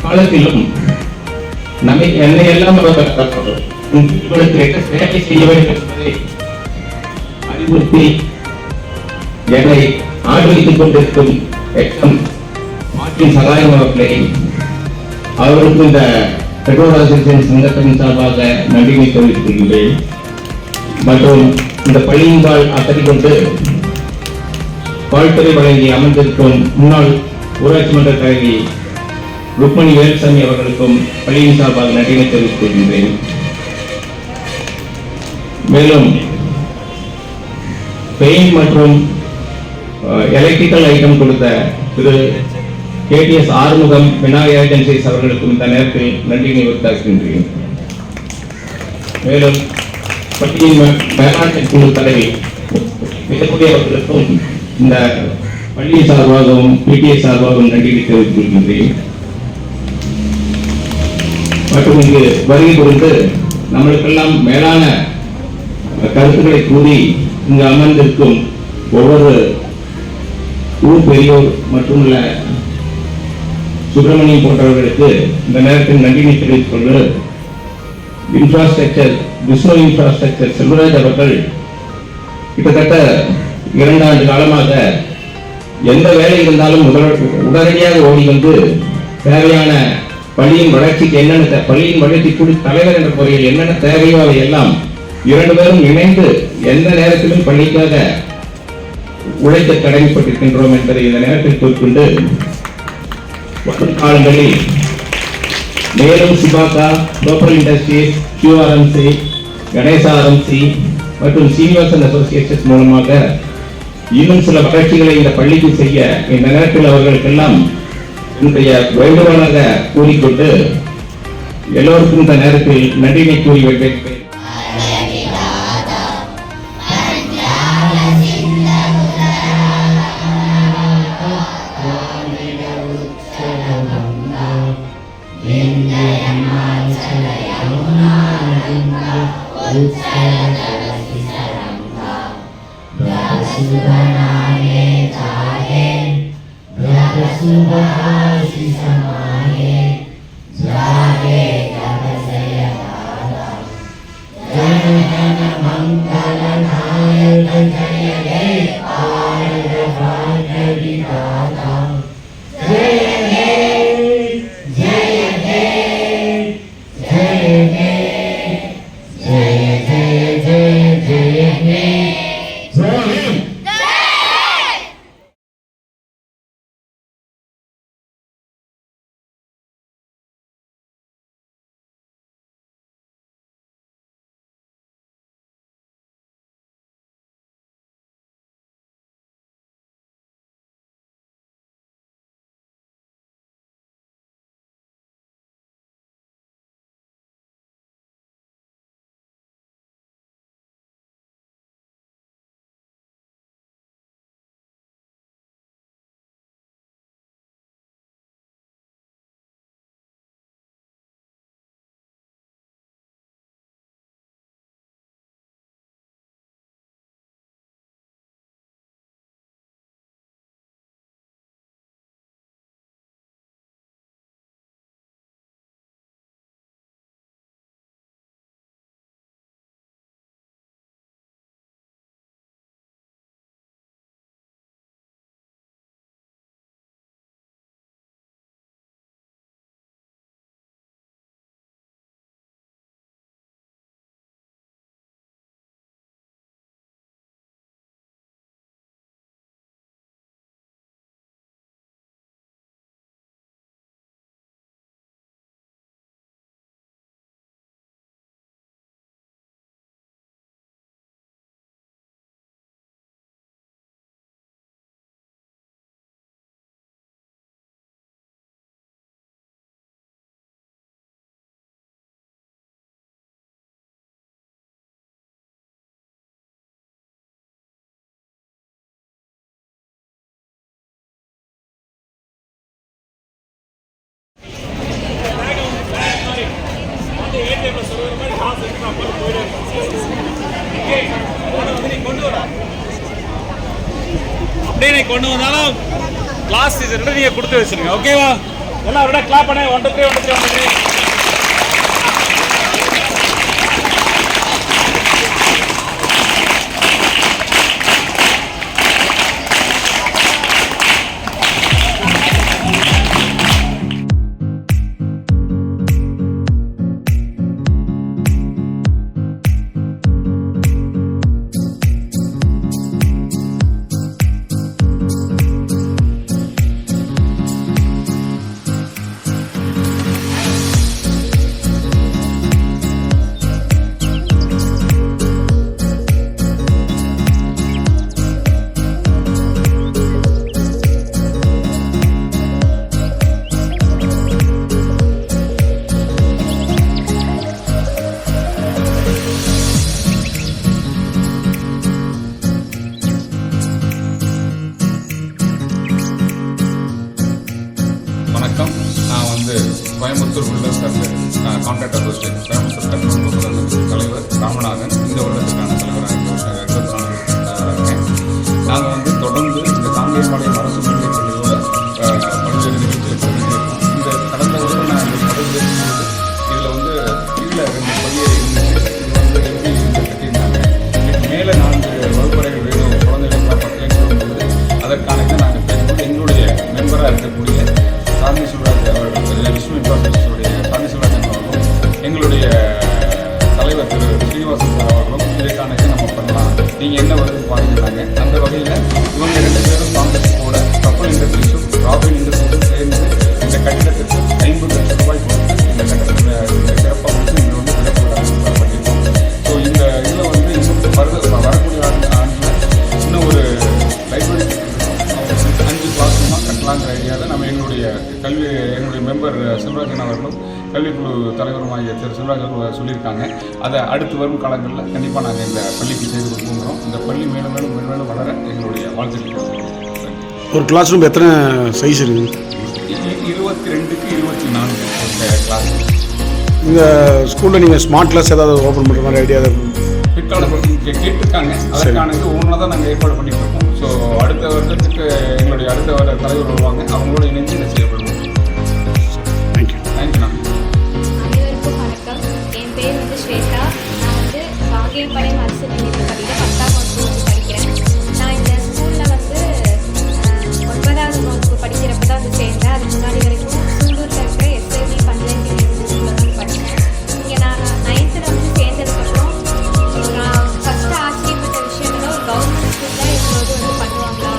S4: காலத்திலும் என்னை எல்லாம் உங்களுக்கு என்ன சேவை செய்ய வேண்டும் என்பதை அறிவுறுத்தி என்னை ஆதரித்துக் கொண்டிருக்கும் மாற்றின் சகாயம் அவர்களை அவர்களுக்கு இந்த பெட்ரோல் அசோசியேஷன் சங்கத்தின் சார்பாக நன்றியை தெரிவித்துக் கொள்கிறேன். மற்றும் இந்த பள்ளியின் அத்தனை கொண்டு வாழ்த்துறை வழங்கி அமர்ந்திருக்கும் முன்னாள் ஊராட்சி மன்ற தலைவி ருக்மணி வேல்சாமி அவர்களுக்கும் பள்ளியின் சார்பாக நன்றியை தெரிவித்துக் கொள்கின்றேன். மேலும் பெயிண்ட் மற்றும் எலக்ட்ரிக்கல் ஐட்டம் கொடுத்த திரு KTS ஆறுமுகம் விநாயகர் ஏஜென்சிஸ் அவர்களுக்கும் இந்த நேரத்தில் நன்றியை உரித்தாக்குகின்றேன். மேலும் பள்ளியின் மேலாண்மை குழு தலைவி அவர்களுக்கும் இந்த பள்ளி சார்பாகவும் PTA சார்பாகவும் நன்றியை தெரிவித்துக் கொள்கின்றேன். மற்றும் இங்கு வருகை புரிந்து நம்மளுக்கெல்லாம் மேலான கருத்துக்களை கூறி இங்கு அமர்ந்திருக்கும் ஒவ்வொரு ஊர் பெரியோர் மற்றும் சுப்பிரமணியம் போன்றவர்களுக்கு இந்த நேரத்தில் நன்றியை தெரிவித்துக் கொண்டு விஷ்ணு இன்ஃப்ராஸ்ட்ரக்சர் செல்வராஜ் அவர்கள் கிட்டத்தட்ட 2 ஆண்டு காலமாக எந்த வேலை இருந்தாலும் உடனடியாக ஓடி வந்து தேவையான பள்ளியின் வளர்ச்சிக்கு என்னென்ன பள்ளியின் வளர்ச்சிக்கு தலைவர் என்ற முறையில் என்னென்ன தேவையோ அதை எல்லாம் 2 பேரும் இணைந்து எந்த நேரத்திலும் பள்ளிக்காக உழைக்க கடமைப்பட்டிருக்கின்றோம் என்பதை இந்த நேரத்தில் குறிப்பிட்டு வரும் காலங்களில் மேலும் சிபாகா, global industries, QRMC, Ganesa RMC மற்றும் சீனிவாசன் அசோசியேஷன் மூலமாக இன்னும் சில வளர்ச்சிகளை இந்த பள்ளிக்கு செய்ய இந்த நேரத்தில் அவர்களுக்கெல்லாம் இன்றைய வேண்டுகோளாக கூறிக்கொண்டு எல்லோருக்கும் இந்த நேரத்தில் நன்றியை கூறி வைப்பேன்.
S8: அப்படியே நீ கொண்டு வந்தாலும் கிளாஸ் டீச்சர்கிட்ட நீங்கள் கொடுத்து வச்சுருங்க. ஓகேவா? எல்லாரோட கிளாப் பண்ண 1 2 3 1 2 3 1 2 3.
S9: கோயம்புத்தூர் உள்ளிருந்து கான்ட்ராக்ட் அசோசியேஷன் கோயம்புத்தூர் கட்டணம் தலைவர் ராமநாதன் இந்த வருடத்துக்கான தலைவராக 24 இருக்கேன். நாங்கள் தொடர்ந்து இந்த காங்கேயம்பாளையம் அரசு மேல்நிலைப் பள்ளியோட பல்வேறு நிகழ்ச்சிகளை பண்ணியிருக்கோம். இந்த கடந்த வருடம் நான் பதவி ஏற்கும்போது இதில் கீழே 2 பள்ளியை இருந்துச்சு. இது கட்டியிருந்தாங்க. மேலே 4 வகுப்பறைகள் வேணும் குழந்தைகளுக்கு பட்டியல் சொல்லும்போது அதற்கான நாங்கள் பேசும்போது எங்களுடைய மெம்பராக இருக்கக்கூடிய சாந்தி சிவராஜ் அவர்கள் விஷ்ணு இன்ஃபார்மேஷனுடைய சாந்தி சிவராஜ் அவர்களும் எங்களுடைய தலைவர் திரு ஸ்ரீனிவாசன் சார் அவர்களும் இதற்கான நம்ம பண்ணலாம், நீங்கள் என்ன வருது பாருங்கன்னாங்க. அந்த வகையில் இவங்க 2 பேரும் காங்கிரஸோட கப்பல் இண்டஸ்ட்ரீஸும் ராபின் இண்டஸ்ட்ரீஸும் சேர்ந்து இந்த கட்டிடத்திற்கு 50 லட்சம் ரூபாய் கொடுத்து இந்த கட்டிடத்தில் சிறப்பாக வந்து இங்கே சிறப்பு பண்ணியிருக்கோம். ஸோ இந்த இதில் இன்னும் வரக்கூடிய ஆண்டில் இன்னும் ஒரு லைப்ரரி 5 கிளாஸ் ரூமாக கட்டலாங்கிற ஐடியாவில் நம்ம எங்களுடைய மெம்பர் செல்வராஜன் அவர்களும் கல்விக்குழு தலைவருமாகிய திரு செல்வராஜ் அவர்கள் சொல்லியிருக்காங்க. அதை அடுத்து வரும் காலங்களில் கண்டிப்பாக நாங்கள் இந்த பள்ளிக்கு செய்து கொடுக்குறோம். இந்த பள்ளி மேலும் மேலும் மேலும் வளர எங்களுடைய வாழ்த்துக்கள்.
S1: ஒரு கிளாஸ் ரூம் எத்தனை சைஸ் இருக்குது?
S9: 22க்கு 24 கிளாஸ்.
S1: உங்கள் ஸ்கூலில் நீங்கள் ஸ்மார்ட் கிளாஸ் ஏதாவது ஓப்பன் பண்ணுற மாதிரி ஐடியா இருக்கும்?
S9: பிற்கால கேட்டிருக்காங்க. அதற்கான இது ஒவ்வொன்றா தான் நாங்கள் ஏற்பாடு பண்ணிட்டு இருக்கோம். ஸோ அடுத்த வருடத்துக்கு எங்களுடைய அடுத்த வர தலைவர் வருவாங்க, அவங்களோட இணைந்து இதை செய்யப்படுவோம்.
S1: தேங்க்யூ.
S9: தேங்க்யூண்ணா.
S10: அனைவருக்கும் வணக்கம். என் பேர் வந்து ஸ்வேதா. நான் வந்து வாங்கியம்பாளையம் அரசு நிலையப் பள்ளியில் 10ஆம் வகுப்பு படிக்கிறேன். நான் இந்த ஸ்கூலில் வந்து 9ஆவது வகுப்பு படிக்கிறப்ப தான் வந்து சேர்ந்தேன். அதுக்கு முன்னாடி வரைக்கும் சூலூரில் இருக்க எஸ்ஐவி பஞ்சாயத்து ஸ்கூலில் தான் படித்தேன். இங்கே நான் 9th வந்து சேர்ந்ததுக்கப்புறம் நான் ஃபஸ்ட்டு ஆச்சரியப்பட்ட விஷயம் என்னன்னா, ஒரு கவர்மெண்ட் ஸ்கூலில் இவ்வளவு வந்து பண்ணுவாங்களா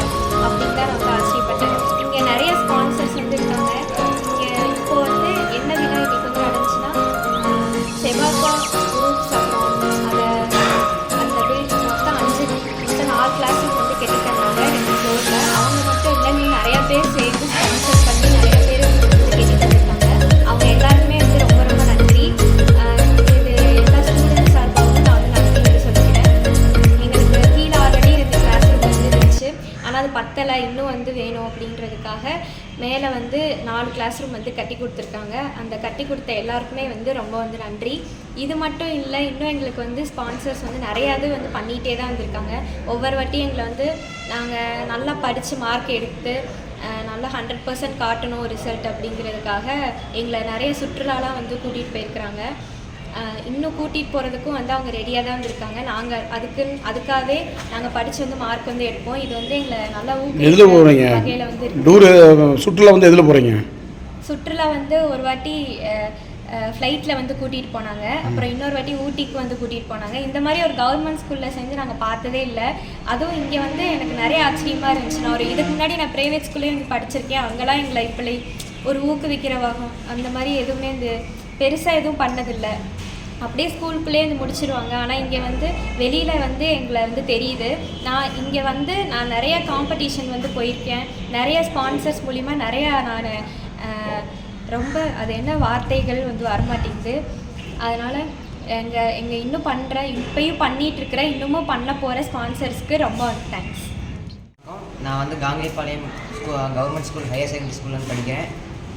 S10: அப்படின்னு தான் ரொம்ப ஆச்சரியப்பட்டேன். இங்கே நிறைய ஸ்பான்சர்ஸ் வந்து இருக்காங்க. இங்கே இப்போ வந்து என்ன விழா இன்னைக்கு வந்து நடந்துச்சுன்னா, செபாக்கா குரூப்ஸ் அப்புறம் அந்த பில்டிங் மொத்தம் 4 கிளாஸஸ் வந்து கட்டித்தந்தாங்க 2 ஃப்ளோரில். அவங்க மட்டும் இல்லை, இன்னும் நிறையா பேர் சேர்ந்து ஸ்பான்சர் பண்ணி நிறைய பேர் வந்து கட்டி தந்திருக்காங்க. அவங்க எல்லாருமே வந்து ரொம்ப ரொம்ப நன்றி. இது எல்லா ஸ்டூடெண்ட்ஸ் சார்பாகவும் நான் வந்து நன்றி வந்து சொல்லிக்கிறேன். எங்களுக்கு கீழே ஆல்ரெடி 2 கிளாஸ் ரூம் வந்து இருந்துச்சு, ஆனால் அது பத்தலை, இன்னும் வந்து வேணும் அப்படின்றதுக்காக மேலே வந்து 4 கிளாஸ் ரூம் வந்து கட்டி கொடுத்துருக்காங்க. அந்த கட்டி கொடுத்த எல்லாருக்குமே வந்து ரொம்ப வந்து நன்றி. இது மட்டும் இல்லை, இன்னும் எங்களுக்கு வந்து ஸ்பான்சர்ஸ் வந்து நிறையாவது வந்து பண்ணிகிட்டே தான் வந்திருக்காங்க. ஒவ்வொரு வாட்டியும் எங்களை வந்து நாங்கள் நல்லா படித்து மார்க் எடுத்து நல்லா 100% காட்டணும் ரிசல்ட் அப்படிங்கிறதுக்காக எங்களை நிறைய சுற்றுலாலாம் வந்து கூட்டிகிட்டு போயிருக்கிறாங்க. இன்னும் கூட்டிகிட்டு போகிறதுக்கும் வந்து அவங்க ரெடியாக தான் வந்திருக்காங்க. நாங்கள் அதுக்காகவே நாங்கள் படித்து வந்து மார்க் வந்து எடுப்போம். இது வந்து எங்களை நல்லா
S1: எதில் போகிறீங்க?
S10: வகையில் வந்து
S1: டூரு சுற்றுலா வந்து எதில் போகிறீங்க?
S10: சுற்றுலா வந்து ஒரு வாட்டி ஃப்ளைட்டில் வந்து கூட்டிகிட்டு போனாங்க. அப்புறம் இன்னொரு வாட்டி ஊட்டிக்கு வந்து கூட்டிகிட்டு போனாங்க. இந்த மாதிரி ஒரு கவர்மெண்ட் ஸ்கூலில் செஞ்சு நாங்கள் பார்த்ததே இல்லை. அதுவும் இங்கே வந்து எனக்கு நிறைய ஆச்சரியமாக இருந்துச்சு. நான் இதுக்கு முன்னாடி நான் ப்ரைவேட் ஸ்கூல்லே வந்து படிச்சிருக்கேன். அங்கெல்லாம் எங்களை இப்படி ஒரு ஊக்குவிக்கிற வகம் அந்த மாதிரி எதுவுமே இந்த பெருசாக எதுவும் பண்ணதில்லை. அப்படியே ஸ்கூலுக்குள்ளேயே வந்து முடிச்சிடுவாங்க. ஆனால் இங்கே வந்து வெளியில் வந்து எங்களை வந்து தெரியுது. நான் இங்கே வந்து நான் நிறைய காம்படிஷன் வந்து போயிருக்கேன். நிறைய ஸ்பான்சர்ஸ் மூலிமா நிறையா நான் ரொம்ப அது என்ன வார்த்தைகள் வந்து வரமாட்டேங்குது. அதனால் எங்கள் இன்னும் இப்போயும் பண்ணிகிட்ருக்கிற இன்னமும் பண்ண போகிற ஸ்பான்சர்ஸ்க்கு ரொம்ப தேங்க்ஸ்.
S11: நான் வந்து காங்கேயபாளையம் கவர்மெண்ட் ஸ்கூல் ஹையர் செகண்டரி ஸ்கூலில் படிக்கிறேன்.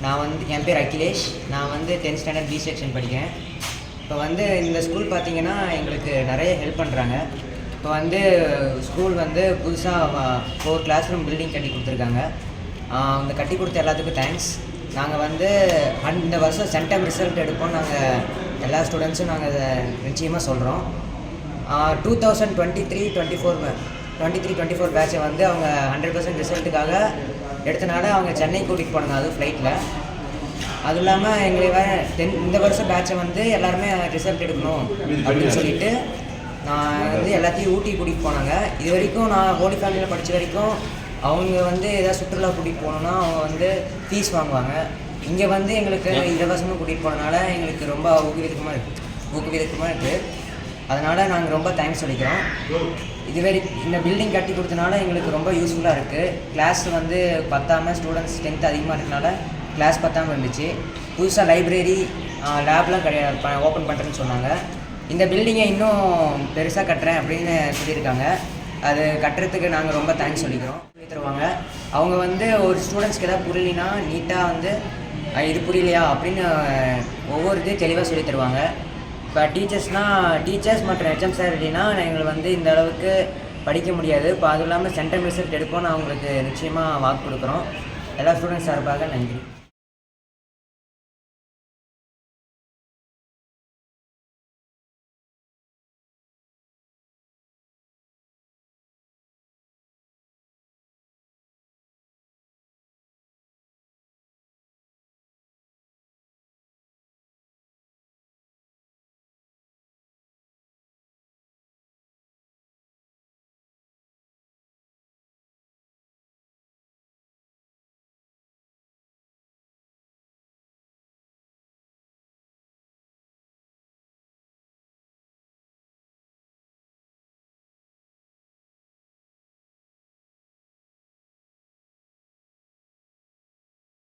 S11: நான் வந்து என் பேர் அகிலேஷ். நான் வந்து 10th ஸ்டாண்டர்ட் பி செக்ஷன் படிக்கிறேன். இப்போ வந்து இந்த ஸ்கூல் பார்த்திங்கன்னா எங்களுக்கு நிறைய ஹெல்ப் பண்ணுறாங்க. இப்போ வந்து ஸ்கூல் வந்து புதுசாக 4 கிளாஸ் ரூம் பில்டிங் கட்டி கொடுத்துருக்காங்க. அந்த கட்டி கொடுத்த எல்லாத்துக்கும் தேங்க்ஸ். நாங்கள் வந்து இந்த வருஷம் சென்டம் ரிசல்ட் எடுப்போம். நாங்கள் எல்லா ஸ்டூடெண்ட்ஸும் நாங்கள் அதை நிச்சயமாக சொல்கிறோம். 2023-24 பேட்சை வந்து அவங்க 100% ரிசல்ட்டுக்காக எடுத்தனால அவங்க சென்னை கூட்டிகிட்டு போனாங்க, அது ஃப்ளைட்டில். அதுவும் இல்லாமல் எங்களுக்கு இந்த வருஷம் பேட்சை வந்து எல்லாருமே ரிசல்ட் எடுக்கணும் அப்படின்னு சொல்லிட்டு நான் வந்து எல்லாத்தையும் ஊட்டி கூட்டிகிட்டு போனாங்க. இது வரைக்கும் நான் ஹோலி ஃபேமிலியில் படித்த வரைக்கும் அவங்க வந்து ஏதாவது சுற்றுலா கூட்டிகிட்டு போகணுன்னா அவங்க வந்து ஃபீஸ் வாங்குவாங்க. இங்கே வந்து எங்களுக்கு இலவசமாக கூட்டிகிட்டு போனதுனால எங்களுக்கு ரொம்ப ஊக்குவிதமாக இருக்குது. அதனால் நாங்கள் ரொம்ப தேங்க்ஸ் சொல்லிக்கிறோம். இந்த பில்டிங் கட்டி கொடுத்தனால எங்களுக்கு ரொம்ப யூஸ்ஃபுல்லாக இருக்குது. கிளாஸ் வந்து பத்தாமல் ஸ்டூடெண்ட்ஸ் ஸ்ட்ரென்த் அதிகமாக இருக்கனால கிளாஸ் பத்தாமல் இருந்துச்சு. புதுசாக லைப்ரரி லேப்லாம் ஓப்பன் பண்ணுறேன்னு சொன்னாங்க. இந்த பில்டிங்கை இன்னும் பெருசாக கட்டுறேன் அப்படின்னு சொல்லியிருக்காங்க. அது கட்டுறதுக்கு நாங்கள் ரொம்ப தேங்க்ஸ் சொல்லிக்கிறோம். சொல்லி தருவாங்க. அவங்க வந்து ஒரு ஸ்டூடெண்ட்ஸ்க்கு எதாவது புரியலினா நீட்டாக வந்து இது புரியலையா அப்படின்னு ஒவ்வொரு இதையும் தெளிவாக சொல்லி தருவாங்க. இப்போ டீச்சர்ஸ் மற்றும் ஹெச்எம் சார் இல்லைன்னா எங்களுக்கு வந்து இந்த அளவுக்கு படிக்க முடியாது. இப்போ அதுவும் இல்லாமல் சென்டம் ரிசல்ட் எடுப்போம்னு அவங்களுக்கு நிச்சயமாக வாக்கு கொடுக்குறோம். எல்லா ஸ்டூடெண்ட்ஸ் சார்பாக நன்றி.